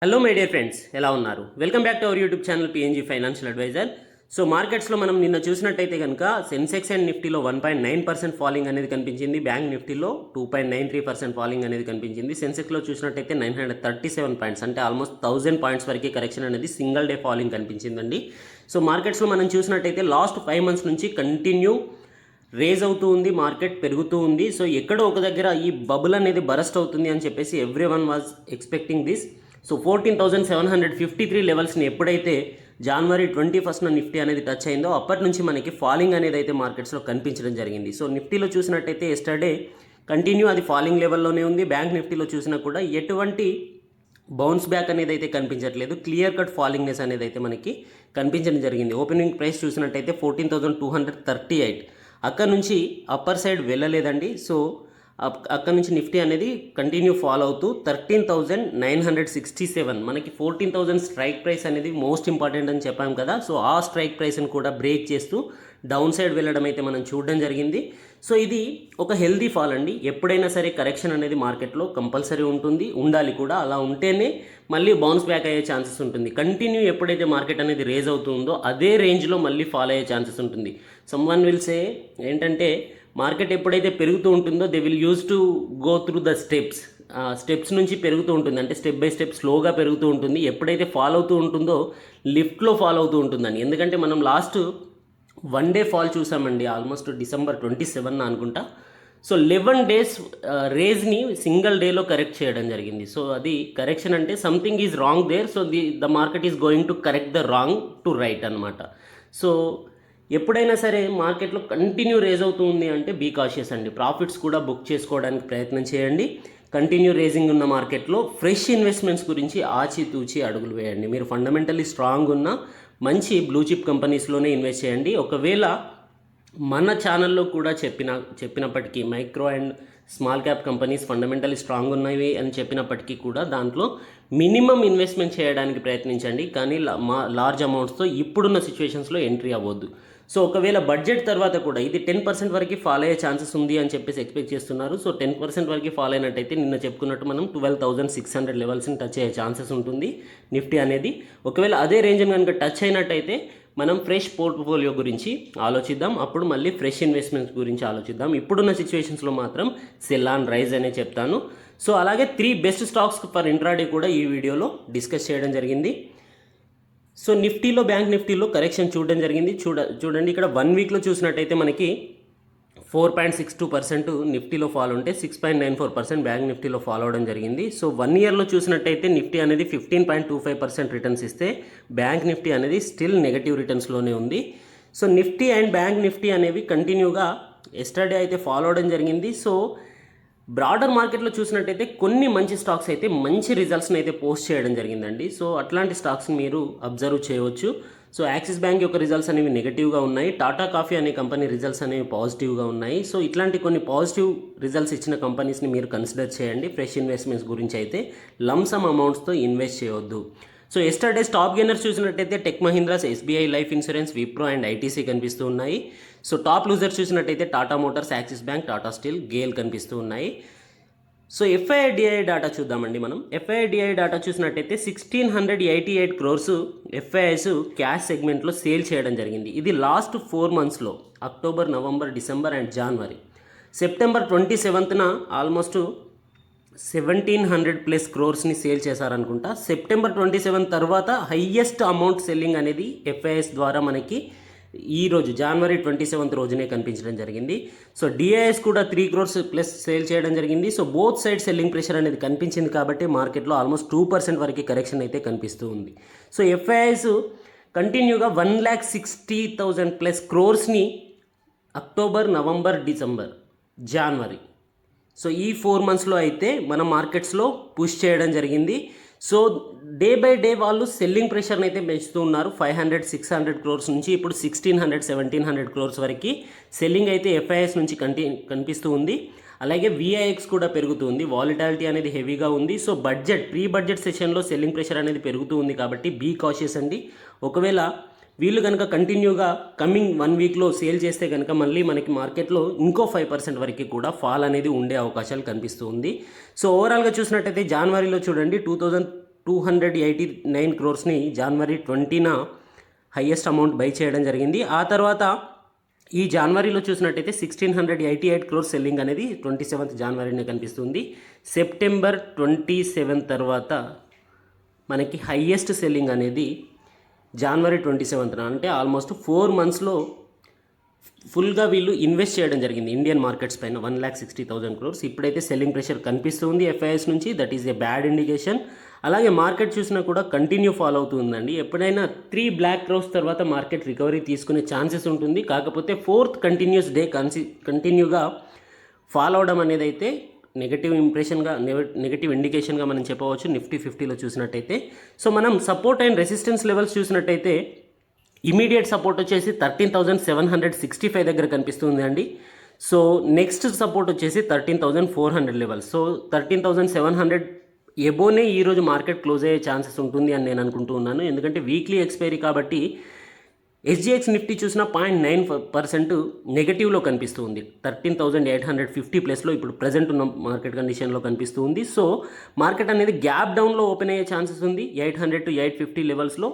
Hello my dear friends, ఎలా ఉన్నారు? Welcome back to our YouTube channel PNG financial adviser. So మార్కెట్స్లో మనం నిన్న చూసినట్టయితే కనుక సెన్సెక్స్ అండ్ నిఫ్టీలో 1.9% ఫాలింగ్ అనేది కనిపించింది. బ్యాంక్ నిఫ్టీలో 2.93% ఫాలింగ్ అనేది కనిపించింది. సెన్సెక్స్లో చూసినట్టయితే 937 పాయింట్స్, అంటే ఆల్మోస్ట్ 1000 పాయింట్స్ వరకు కరెక్షన్ అనేది సింగిల్ డే ఫాలింగ్ కనిపించిందండి. సో మార్కెట్స్లో మనం చూసినట్టయితే లాస్ట్ 5 మంత్స్ నుంచి కంటిన్యూ రేజ్ అవుతూ ఉంది, మార్కెట్ పెరుగుతూ ఉంది. సో ఎక్కడో ఒక దగ్గర ఈ బబుల్ అనేది బరస్ట్ అవుతుంది అని చెప్పేసి every one was expecting this. So 14,753 లెవెల్స్ని ఎప్పుడైతే జనవరి 21న నిఫ్టీ అనేది టచ్ అయిందో అప్పటి నుంచి మనకి ఫాలింగ్ అనేది అయితే మార్కెట్స్లో కనిపించడం జరిగింది. సో నిఫ్టీలో చూసినట్టయితే ఎస్టర్డే కంటిన్యూ అది ఫాలింగ్ లెవెల్లోనే ఉంది. బ్యాంక్ నిఫ్టీలో చూసినా కూడా ఎటువంటి బౌన్స్ బ్యాక్ అనేది అయితే కనిపించట్లేదు, క్లియర్ కట్ ఫాలింగ్నెస్ అనేది అయితే మనకి కనిపించడం జరిగింది. ఓపెనింగ్ ప్రైస్ చూసినట్టయితే 14,238, అక్కడ నుంచి అప్పర్ సైడ్ వెళ్ళలేదండి. సో అక్కడ నుంచి నిఫ్టీ అనేది కంటిన్యూ ఫాలో అవుతూ 13,967, మనకి 14,000 స్ట్రైక్ ప్రైస్ అనేది మోస్ట్ ఇంపార్టెంట్ అని చెప్పాం కదా. సో ఆ స్ట్రైక్ ప్రైస్ని కూడా బ్రేక్ చేస్తూ డౌన్ సైడ్ వెళ్ళడం అయితే మనం చూడడం జరిగింది. సో ఇది ఒక హెల్దీ ఫాల్ అండి. ఎప్పుడైనా సరే కరెక్షన్ అనేది మార్కెట్లో కంపల్సరీ ఉంటుంది, ఉండాలి కూడా. అలా ఉంటేనే మళ్ళీ బౌన్స్ బ్యాక్ అయ్యే ఛాన్సెస్ ఉంటుంది. కంటిన్యూ ఎప్పుడైతే మార్కెట్ అనేది రేజ్ అవుతుందో అదే రేంజ్లో మళ్ళీ ఫాల్ అయ్యే ఛాన్సెస్ ఉంటుంది. సమ్వన్ విల్ సే ఏంటంటే, మార్కెట్ ఎప్పుడైతే పెరుగుతూ ఉంటుందో they will use to go through the steps నుంచి పెరుగుతూ ఉంటుంది, అంటే స్టెప్ బై స్టెప్ స్లోగా పెరుగుతూ ఉంటుంది. ఎప్పుడైతే ఫాల్ అవుతూ ఉంటుందో లిఫ్ట్లో ఫాల్ అవుతూ ఉంటుందని. ఎందుకంటే మనం లాస్ట్ 1 డే ఫాల్ చూసామండి, ఆల్మోస్ట్ December 27 అనుకుంటా. సో 11 days రేజ్ని సింగిల్ డేలో కరెక్ట్ చేయడం జరిగింది. సో అది కరెక్షన్ అంటే something is wrong there. So the market is going to correct the wrong to right అనమాట. సో ఎప్పుడైనా సరే మార్కెట్లో కంటిన్యూ రేజ్ అవుతుంది అంటే బీ కాషియస్ అండి. ప్రాఫిట్స్ కూడా బుక్ చేసుకోవడానికి ప్రయత్నం చేయండి. కంటిన్యూ రేజింగ్ ఉన్న మార్కెట్లో ఫ్రెష్ ఇన్వెస్ట్మెంట్స్ గురించి ఆచితూచి అడుగులు వేయండి. మీరు ఫండమెంటల్లీ స్ట్రాంగ్ ఉన్న మంచి బ్లూ చిప్ కంపెనీస్లోనే ఇన్వెస్ట్ చేయండి. ఒకవేళ మన ఛానల్లో కూడా చెప్పినప్పటికీ micro and small cap companies fundamentally strong ఉన్నవి అని చెప్పినప్పటికీ కూడా దాంట్లో మినిమం ఇన్వెస్ట్మెంట్ చేయడానికి ప్రయత్నించండి, కానీ లార్జ్ అమౌంట్స్తో ఇప్పుడున్న సిచ్యువేషన్స్లో ఎంట్రీ అవ్వద్దు. సో ఒకవేళ బడ్జెట్ తర్వాత కూడా ఇది 10% వరకు ఫాల్ అయ్యే ఛాన్సెస్ ఉంది అని చెప్పేసి ఎక్స్పెక్ట్ చేస్తున్నారు. సో 10% వరకు ఫాల్ అయినట్టయితే నిన్న చెప్పుకున్నట్టు మనం 12,600 లెవెల్స్ని టచ్ అయ్యే ఛాన్సెస్ ఉంటుంది నిఫ్టీ అనేది. ఒకవేళ అదే రేంజ్ని కనుక టచ్ అయినట్టయితే మనం ఫ్రెష్ పోర్ట్ఫోలియో గురించి ఆలోచిద్దాం, అప్పుడు మళ్ళీ ఫ్రెష్ ఇన్వెస్ట్మెంట్స్ గురించి ఆలోచిద్దాం. ఇప్పుడున్న సిచ్యువేషన్స్లో మాత్రం సెల్ ఆన్ రైజ్ అనే చెప్తాను. సో అలాగే 3 బెస్ట్ స్టాక్స్ ఫర్ ఇంట్రాడే కూడా ఈ వీడియోలో డిస్కస్ చేయడం జరిగింది. సో నిఫ్టీలో, బ్యాంక్ నిఫ్టీలో కరెక్షన్ చూడడం జరిగింది. చూడండి ఇక్కడ 1 వీక్లో చూసినట్టయితే మనకి 4.62% నిఫ్టీలో ఫాల్ ఉంటే 6.94% బ్యాంక్ నిఫ్టీలో ఫాలో అవడం జరిగింది. సో 1 ఇయర్లో చూసినట్టయితే నిఫ్టీ అనేది 15.25% రిటర్న్స్ ఇస్తే బ్యాంక్ నిఫ్టీ అనేది స్టిల్ నెగటివ్ రిటర్న్స్లోనే ఉంది. So Nifty and bank Nifty అనేవి కంటిన్యూగా ఎస్టర్డే అయితే ఫాలో అవడం జరిగింది. సో బ్రాడర్ మార్కెట్లో చూసినట్టయితే కొన్ని మంచి స్టాక్స్ అయితే మంచి రిజల్ట్స్ని అయితే పోస్ట్ చేయడం జరిగిందండి. సో అట్లాంటి స్టాక్స్ని మీరు అబ్జర్వ్ చేయవచ్చు. సో యాక్సిస్ బ్యాంక్ యొక్క రిజల్ట్స్ అనేవి నెగిటివ్గా ఉన్నాయి, టాటా కాఫీ అనే కంపెనీ రిజల్ట్స్ అనేవి పాజిటివ్గా ఉన్నాయి. సో ఇట్లాంటి కొన్ని పాజిటివ్ రిజల్ట్స్ ఇచ్చిన కంపెనీస్ని మీరు కన్సిడర్ చేయండి. ఫ్రెష్ ఇన్వెస్ట్మెంట్స్ గురించి అయితే లంసమ్ అమౌంట్స్తో ఇన్వెస్ట్ చేయవద్దు. సో ఎస్టర్డే టాప్ గెయినర్స్ చూసినట్టయితే tech Mahindras, SBI life insurance, Wipro and ITC కనిపిస్తూ ఉన్నాయి. సో టాప్ లూజర్స్ చూసినట్టయితే Tata Motors, Axis Bank, Tata Steel, GAIL కనిపిస్తూ ఉన్నాయి. సో ఎఫ్ఐఐడిఐ డేటా చూద్దామండి మనం. ఎఫ్ఐఐడిఐ డేటా చూసినట్టయితే 1,688 crores ఎఫ్ఐఐస్ క్యాష్ సెగ్మెంట్లో సేల్ చేయడం జరిగింది. ఇది లాస్ట్ 4 monthsలో October, November, December and January. September 27న ఆల్మోస్ట్ 1,700+ crores సేల్ చేశారనుకుంటా. సెప్టెంబర్ 27 తర్వాత హయ్యెస్ట్ అమౌంట్ సెల్లింగ్ అనేది ఎఫ్ఐఎస్ ద్వారా మనకి ఈరోజు జనవరి 27 రోజునే కనిపించడం జరిగింది. సో డిఐఎస్ కూడా 3 crores+ సేల్ చేయడం జరిగింది. So both side selling pressure అనేది కనిపించింది కాబట్టి మార్కెట్లో ఆల్మోస్ట్ 2% వరకు కరెక్షన్ అయితే కనిపిస్తూ ఉంది. సో ఎఫ్ఐఎస్ కంటిన్యూగా 1,60,000+ crores అక్టోబర్, నవంబర్, డిసెంబర్, జనవరి, సో ఈ 4 monthsలో అయితే మన మార్కెట్స్లో పుష్ చేయడం జరిగింది. సో డే బై డే వాళ్ళు సెల్లింగ్ ప్రెషర్ని అయితే పెంచుతూ ఉన్నారు. 500-600 crores నుంచి ఇప్పుడు 1,600-1,700 crores వరకు సెల్లింగ్ అయితే ఎఫ్ఐఎస్ నుంచి కనిపిస్తూ ఉంది. అలాగే విఐఎక్స్ కూడా పెరుగుతుంది, వాలిటాలిటీ అనేది హెవీగా ఉంది. సో ప్రీ బడ్జెట్ సెషన్లో సెల్లింగ్ ప్రెషర్ అనేది పెరుగుతూ ఉంది కాబట్టి బీ కాషియస్ అండి. ఒకవేళ వీళ్ళు కనుక కంటిన్యూగా కమింగ్ 1 వీక్లో సేల్ చేస్తే కనుక మళ్ళీ మనకి మార్కెట్లో ఇంకో 5% వరకు కూడా ఫాల్ అనేది ఉండే అవకాశాలు కనిపిస్తూ ఉంది. సో ఓవరాల్గా చూసినట్టయితే జనవరిలో చూడండి 289 క్రోర్స్ని జనవరి 20న హయ్యెస్ట్ అమౌంట్ బై చేయడం జరిగింది. ఆ తర్వాత ఈ జనవరిలో చూసినట్టయితే 1688 క్రోర్స్ సెల్లింగ్ అనేది 27th జనవరిని కనిపిస్తుంది. సెప్టెంబర్ 27 తర్వాత మనకి హయ్యెస్ట్ సెల్లింగ్ అనేది జనవరి 27న, అంటే ఆల్మోస్ట్ 4 మంత్స్లో ఫుల్గా వీళ్ళు ఇన్వెస్ట్ చేయడం జరిగింది ఇండియన్ మార్కెట్స్ పైన 1,60,000 క్రోర్స్. ఇప్పుడైతే సెల్లింగ్ ప్రెషర్ కనిపిస్తుంది ఎఫ్ఐఎస్ నుంచి, that is a bad indication. అలాగే మార్కెట్ చూసినా కూడా కంటిన్యూ ఫాలో అవుతుందండి. ఎప్పుడైనా 3 బ్లాక్ క్రోర్స్ తర్వాత మార్కెట్ రికవరీ తీసుకునే ఛాన్సెస్ ఉంటుంది. కాకపోతే 4th కంటిన్యూస్ డే కంటిన్యూగా ఫాలో అవడం అనేది అయితే నెగటివ్ ఇండికేషన్గా మనం చెప్పవచ్చు. నిఫ్టీ 50లో చూసినట్టయితే సో మనం సపోర్ట్ అండ్ రెసిస్టెన్స్ లెవెల్స్ చూసినట్టయితే ఇమీడియట్ సపోర్ట్ వచ్చేసి 13,765 దగ్గర కనిపిస్తుంది అండి. సో నెక్స్ట్ సపోర్ట్ వచ్చేసి 13,400 లెవెల్స్. సో 13,700 ఎబోనే ఈరోజు మార్కెట్ క్లోజ్ అయ్యే ఛాన్సెస్ ఉంటుంది అని నేను అనుకుంటూ ఉన్నాను. ఎందుకంటే వీక్లీ ఎక్స్పైరీ కాబట్టి ఎస్జిఎక్స్ నిఫ్టీ చూసిన 0.9% నెగటివ్లో కనిపిస్తుంది. 13,850 ప్లస్లో ఇప్పుడు ప్రజెంట్ ఉన్న మార్కెట్ కండిషన్లో కనిపిస్తుంది. సో మార్కెట్ అనేది గ్యాప్ డౌన్లో ఓపెన్ అయ్యే ఛాన్సెస్ ఉంది 800 to 850 లెవెల్స్లో.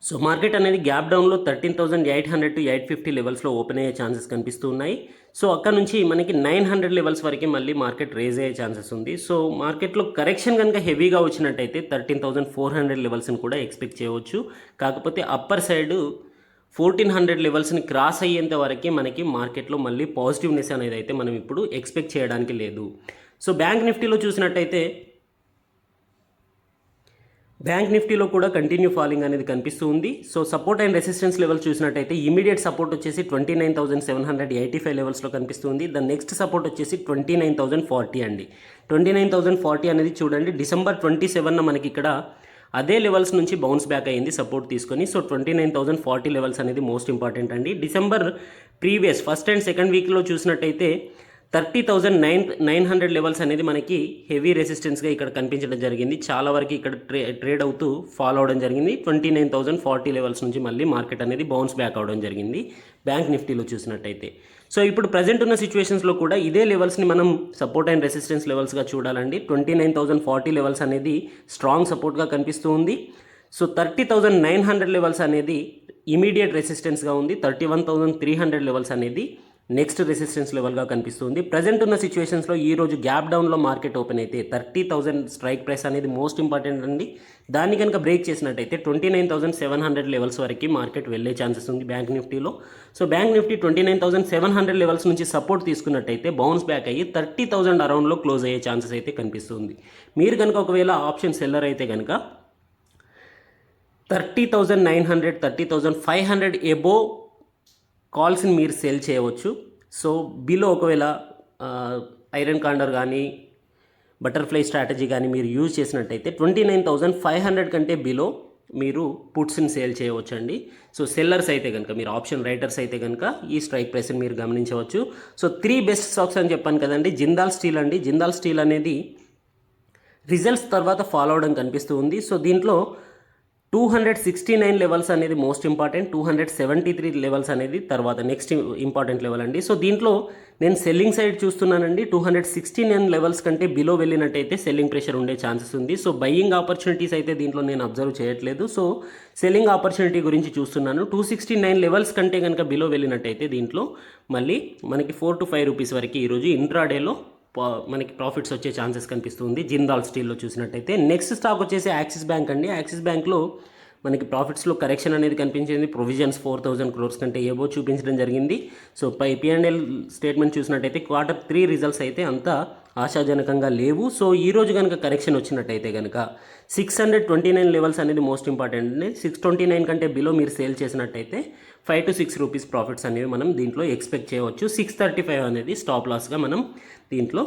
సో మార్కెట్ అనేది గ్యాప్ డౌన్లో 13,800 to 850 లెవెల్స్లో ఓపెన్ అయ్యే ఛాన్సెస్ కనిపిస్తూ ఉన్నాయి. సో అక్కడ నుంచి మనకి 900 లెవెల్స్ వరకు మళ్ళీ మార్కెట్ రేజ్ అయ్యే ఛాన్సెస్ ఉంది. సో మార్కెట్లో కరెక్షన్ కనుక హెవీగా వచ్చినట్టయితే 13,400 లెవెల్స్ని కూడా ఎక్స్పెక్ట్ చేయవచ్చు. కాకపోతే అప్పర్ సైడ్ 1,400 లెవెల్స్ని క్రాస్ అయ్యేంత వరకు మనకి మార్కెట్లో మళ్ళీ పాజిటివ్నెస్ అనేది అయితే మనం ఇప్పుడు ఎక్స్పెక్ట్ చేయడానికి లేదు. సో బ్యాంక్ నిఫ్టీలో కూడా కంటిన్యూ ఫాలింగ్ అనేది కనిపిస్తూ ఉంది. So support and resistance levels చూసినట్టయితే ఇమీడియట్ సపోర్ట్ వచ్చేసి 29,785 లెవెల్స్లో కనిపిస్తుంది. ద నెక్స్ట్ సపోర్ట్ వచ్చేసి 29,040 అండి. 29,040 అనేది చూడండి డిసెంబర్ 27న మనకి ఇక్కడ అదే లెవెల్స్ నుంచి బౌన్స్ బ్యాక్ అయ్యింది సపోర్ట్ తీసుకొని. సో 29,040 లెవెల్స్ అనేది మోస్ట్ ఇంపార్టెంట్ అండి. December previous first and second వీక్లో చూసినట్టయితే 30,900 లెవెల్స్ అనేది మనకి హెవీ రెసిస్టెన్స్గా ఇక్కడ కనిపించడం జరిగింది. చాలా వరకు ఇక్కడ ట్రేడ్ అవుతూ ఫాలో అవడం జరిగింది. 29,040 లెవెల్స్ నుంచి మళ్ళీ మార్కెట్ అనేది బౌన్స్ బ్యాక్ అవడం జరిగింది బ్యాంక్ నిఫ్టీలో చూసినట్టయితే. సో ఇప్పుడు ప్రజెంట్ ఉన్న సిచ్యువేషన్స్లో కూడా ఇదే లెవెల్స్ని మనం సపోర్ట్ అండ్ రెసిస్టెన్స్ లెవెల్స్గా చూడాలండి. 29,040 లెవెల్స్ అనేది స్ట్రాంగ్ సపోర్ట్గా కనిపిస్తూ ఉంది. సో 30,900 లెవెల్స్ అనేది ఇమీడియట్ రెసిస్టెన్స్గా ఉంది. 31,300 లెవెల్స్ అనేది నెక్స్ట్ రెసిస్టెన్స్ లెవెల్గా కనిపిస్తుంది. ప్రజెంట్ ఉన్న సిచ్యువేషన్స్లో ఈరోజు గ్యాప్ డౌన్లో మార్కెట్ ఓపెన్ అయితే 30,000 స్ట్రైక్ ప్రైస్ అనేది మోస్ట్ ఇంపార్టెంట్ అండి. దాన్ని కనుక బ్రేక్ చేసినట్టయితే 29,700 లెవెల్స్ వరకు మార్కెట్ వెళ్ళే ఛాన్సెస్ ఉంది బ్యాంక్ నిఫ్టీలో. సో బ్యాంక్ నిఫ్టీ 29,700 లెవెల్స్ నుంచి సపోర్ట్ తీసుకున్నట్టయితే బౌన్స్ బ్యాక్ అయ్యి 30,000 అరౌండ్లో క్లోజ్ అయ్యే ఛాన్సెస్ అయితే కనిపిస్తుంది. మీరు కనుక ఒకవేళ ఆప్షన్ సెల్లర్ అయితే కనుక 30,900 30,500 ఎబో కాల్స్ని మీరు సేల్ చేయవచ్చు. సో బిలో ఒకవేళ ఐరన్ కాండర్ కానీ బటర్ఫ్లై స్ట్రాటజీ కానీ మీరు యూజ్ చేసినట్టయితే 29,500 కంటే బిలో మీరు పుట్స్ని సేల్ చేయవచ్చు అండి. సో సెల్లర్స్ అయితే కనుక మీరు ఆప్షన్ రైటర్స్ అయితే కనుక ఈ స్ట్రైక్ ప్రైస్ని మీరు గమనించవచ్చు. సో 3 బెస్ట్ స్టాక్స్ అని చెప్పాను కదండి. జిందాల్ స్టీల్ అండి. జిందాల్ స్టీల్ అనేది రిజల్ట్స్ తర్వాత ఫాలో అవడం కనిపిస్తూ ఉంది. సో దీంట్లో 269 లెవెల్స్ అనేది మోస్ట్ ఇంపార్టెంట్, 273 లెవెల్స్ అనేది తర్వాత నెక్స్ట్ ఇంపార్టెంట్ లెవెల్ అండి. సో దీంట్లో నేను సెల్లింగ్ సైడ్ చూస్తున్నానండి. 269 లెవెల్స్ కంటే బిలో వెళ్ళినట్టయితే సెల్లింగ్ ప్రెషర్ ఉండే ఛాన్సెస్ ఉంది. సో బయ్యింగ్ ఆపర్చునిటీస్ అయితే దీంట్లో నేను అబ్జర్వ్ చేయట్లేదు. సో సెల్లింగ్ ఆపర్చునిటీ గురించి చూస్తున్నాను. 269 లెవెల్స్ కంటే కనుక బిలో వెళ్ళినట్టయితే దీంట్లో మళ్ళీ మనకి 4 to 5 రూపీస్ వరకు ఈరోజు ఇంట్రాడేలో మనకి ప్రాఫిట్స్ వచ్చే ఛాన్సెస్ కనిపిస్తుంది జిందాల్ స్టీల్లో చూసినట్టయితే. నెక్స్ట్ స్టాక్ వచ్చేసి యాక్సిస్ బ్యాంక్ అండి. యాక్సిస్ బ్యాంక్లో మనకి ప్రాఫిట్స్లో కరెక్షన్ అనేది కనిపించింది. ప్రొవిజన్స్ 4,000 క్రోర్స్ కంటే ఏవో చూపించడం జరిగింది. సో P&L స్టేట్మెంట్ చూసినట్టయితే Q3 రిజల్ట్స్ అయితే అంత ఆశాజనకంగా లేవు. సో ఈరోజు కనుక కరెక్షన్ వచ్చినట్టయితే కనుక 629 లెవెల్స్ అనేది మోస్ట్ ఇంపార్టెంట్ అండి. 629 కంటే బిలో మీరు సేల్ చేసినట్టయితే 5 to 6 రూపీస్ ప్రాఫిట్స్ అనేవి మనం దీంట్లో ఎక్స్పెక్ట్ చేయవచ్చు. 635 అనేది స్టాప్ లాస్గా మనం దీంట్లో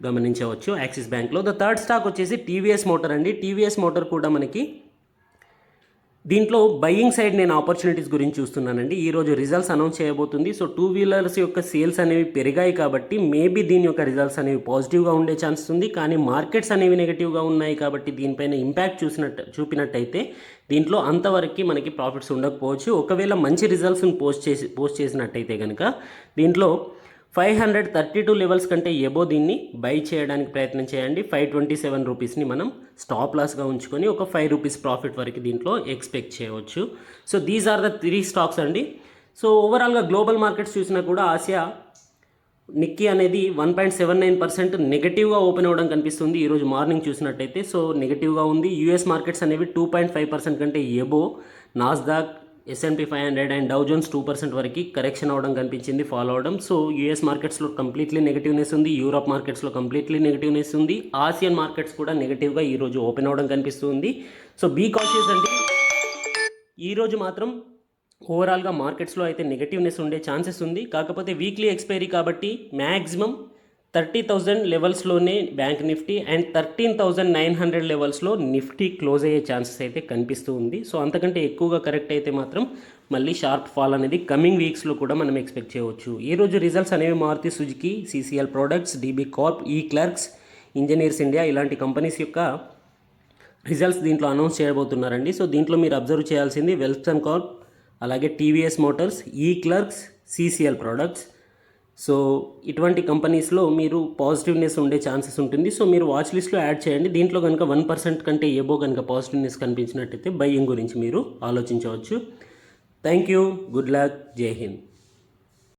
గమనించవచ్చు యాక్సిస్ బ్యాంక్లో. ద థర్డ్ స్టాక్ వచ్చేసి టీవీఎస్ మోటార్ అండి. టీవీఎస్ మోటార్ కూడా మనకి దీంట్లో బయ్యింగ్ సైడ్ నేను ఆపర్చునిటీస్ గురించి చూస్తున్నానండి. ఈరోజు రిజల్ట్స్ అనౌన్స్ చేయబోతుంది. సో 2 వీలర్స్ యొక్క సేల్స్ అనేవి పెరిగాయి కాబట్టి మేబీ దీని యొక్క రిజల్ట్స్ అనేవి పాజిటివ్గా ఉండే ఛాన్సెస్ ఉంది. కానీ మార్కెట్స్ అనేవి నెగిటివ్గా ఉన్నాయి కాబట్టి దీనిపైన ఇంపాక్ట్ చూపినట్టయితే దీంట్లో అంతవరకు మనకి ప్రాఫిట్స్ ఉండకపోవచ్చు. ఒకవేళ మంచి రిజల్ట్స్ని పోస్ట్ చేసినట్టయితే కనుక దీంట్లో 532 లెవెల్స్ కంటే ఎబో దీన్ని బై చేయడానికి ప్రయత్నం చేయండి. 527 రూపీస్ని మనం స్టాప్ లాస్గా ఉంచుకొని ఒక 5 రూపీస్ ప్రాఫిట్ వరకు దీంట్లో ఎక్స్పెక్ట్ చేయవచ్చు. So these are the 3 stocks అండి. సో ఓవరాల్గా గ్లోబల్ మార్కెట్స్ చూసినా కూడా ఆసియా నిక్కీ అనేది 1.79% నెగటివ్గా ఓపెన్ అవ్వడం కనిపిస్తుంది ఈరోజు మార్నింగ్ చూసినట్టయితే. సో నెగటివ్గా ఉంది. యూఎస్ మార్కెట్స్ అనేవి 2.5% కంటే above. Nasdaq, S&P 500 and Dow Jones 2% వరకు కరెక్షన్ అవ్వడం కనిపించింది, ఫాలో అవడం. సో యూఎస్ మార్కెట్స్లో కంప్లీట్లీ నెగటివ్నెస్ ఉంది, యూరోప్ మార్కెట్స్లో కంప్లీట్లీ నెగటివ్నెస్ ఉంది, ఆసియన్ మార్కెట్స్ కూడా నెగటివ్గా ఈరోజు ఓపెన్ అవ్వడం కనిపిస్తుంది. సో బీ కాషియస్ అండి. ఈరోజు మాత్రం ఓవరాల్గా మార్కెట్స్లో అయితే నెగటివ్నెస్ ఉండే ఛాన్సెస్ ఉంది. కాకపోతే వీక్లీ ఎక్స్పైరీ కాబట్టి మ్యాక్సిమం 30,000 లెవెల్స్లోనే బ్యాంక్ నిఫ్టీ అండ్ 13,900 లెవెల్స్లో నిఫ్టీ క్లోజ్ అయ్యే ఛాన్సెస్ అయితే కనిపిస్తూ ఉంది. సో అంతకంటే ఎక్కువగా కరెక్ట్ అయితే మాత్రం మళ్ళీ షార్ప్ ఫాల్ అనేది కమింగ్ వీక్స్లో కూడా మనం ఎక్స్పెక్ట్ చేయవచ్చు. ఈరోజు రిజల్ట్స్ అనేవి Maruti Suzuki, CCL products, DB corp, ఈ క్లర్క్స్, ఇంజనీర్స్ ఇండియా ఇలాంటి కంపెనీస్ యొక్క రిజల్ట్స్ దీంట్లో అనౌన్స్ చేయబోతున్నారండి. సో దీంట్లో మీరు అబ్జర్వ్ చేయాల్సింది వెల్స్టన్ కార్ప్, అలాగే TVS మోటార్స్, ఈ క్లర్క్స్, CCL ప్రొడక్ట్స్. సో ఇటువంటి కంపెనీస్లో మీరు పాజిటివ్నెస్ ఉండే ఛాన్సెస్ ఉంటుంది. సో మీరు వాచ్ లిస్ట్లో యాడ్ చేయండి. దీంట్లో కనుక 1% కంటే ఎబో కనుక పాజిటివ్నెస్ కనిపించినట్టయితే బయ్యింగ్ గురించి మీరు ఆలోచించవచ్చు. థ్యాంక్ యూ, గుడ్ లక్, జై హింద్.